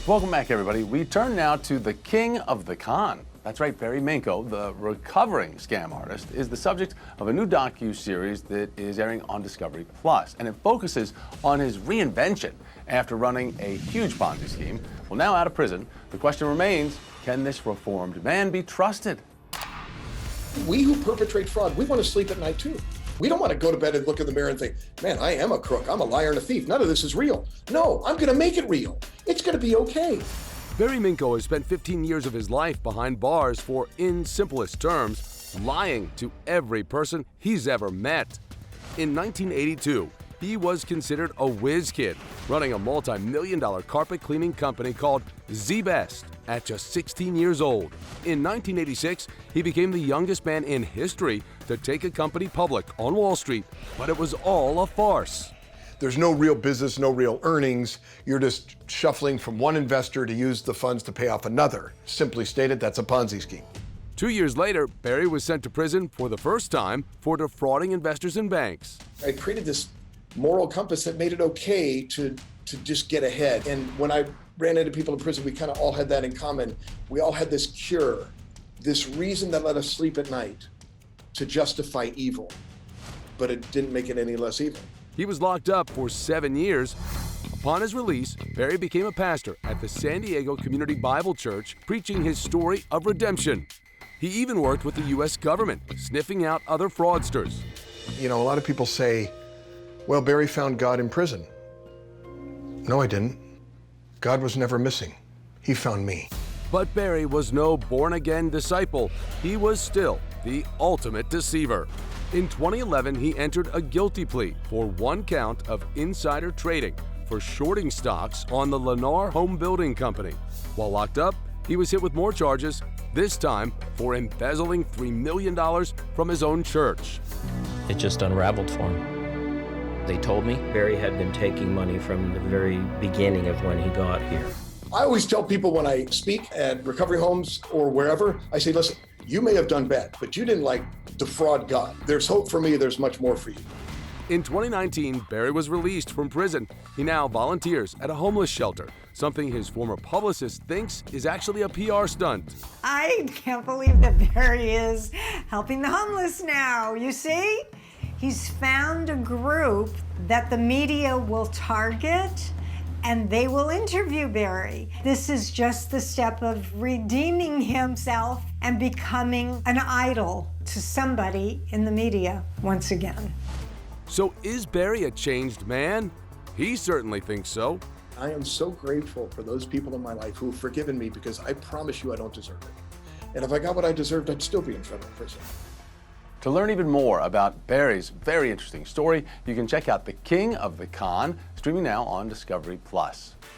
Welcome back, everybody. We turn now to the king of the con. That's right, Barry Minkow, the recovering scam artist, is the subject of a new docu-series that is airing on Discovery Plus, and it focuses on his reinvention after running a huge Ponzi scheme. Well, now out of prison, the question remains, can this reformed man be trusted? We who perpetrate fraud, we want to sleep at night too. We don't want to go to bed and look in the mirror and think, man, I am a crook, I'm a liar and a thief. None of this is real. No, I'm going to make it real. It's going to be okay. Barry Minkow has spent 15 years of his life behind bars for, in simplest terms, lying to every person he's ever met. In 1982, he was considered a whiz kid, running a multi-million-dollar carpet cleaning company called Z-Best at just 16 years old. In 1986, he became the youngest man in history to take a company public on Wall Street, but it was all a farce. There's no real business, no real earnings. You're just shuffling from one investor to use the funds to pay off another. Simply stated, that's a Ponzi scheme. 2 years later, Barry was sent to prison for the first time for defrauding investors and banks. I created this moral compass that made it okay to just get ahead. And when I ran into people in prison, we kind of all had that in common. We all had this cure, this reason that let us sleep at night to justify evil, but it didn't make it any less evil. He was locked up for 7 years. Upon his release, Barry became a pastor at the San Diego Community Bible Church, preaching his story of redemption. He even worked with the U.S. government, sniffing out other fraudsters. You know, a lot of people say, well, Barry found God in prison. No, I didn't. God was never missing. He found me. But Barry was no born-again disciple. He was still the ultimate deceiver. In 2011, he entered a guilty plea for one count of insider trading for shorting stocks on the Lennar Home Building Company. While locked up, he was hit with more charges, this time for embezzling $3 million from his own church. It just unraveled for him. They told me Barry had been taking money from the very beginning of when he got here. I always tell people when I speak at recovery homes or wherever, I say, listen, you may have done bad, but you didn't defraud God. There's hope for me. There's much more for you. In 2019, Barry was released from prison. He now volunteers at a homeless shelter, something his former publicist thinks is actually a PR stunt. I can't believe that Barry is helping the homeless now, you see? He's found a group that the media will target and they will interview Barry. This is just the step of redeeming himself and becoming an idol to somebody in the media once again. So is Barry a changed man? He certainly thinks so. I am so grateful for those people in my life who have forgiven me because I promise you I don't deserve it. And if I got what I deserved, I'd still be in federal prison. To learn even more about Barry's very interesting story, you can check out The King of the Con, streaming now on Discovery Plus.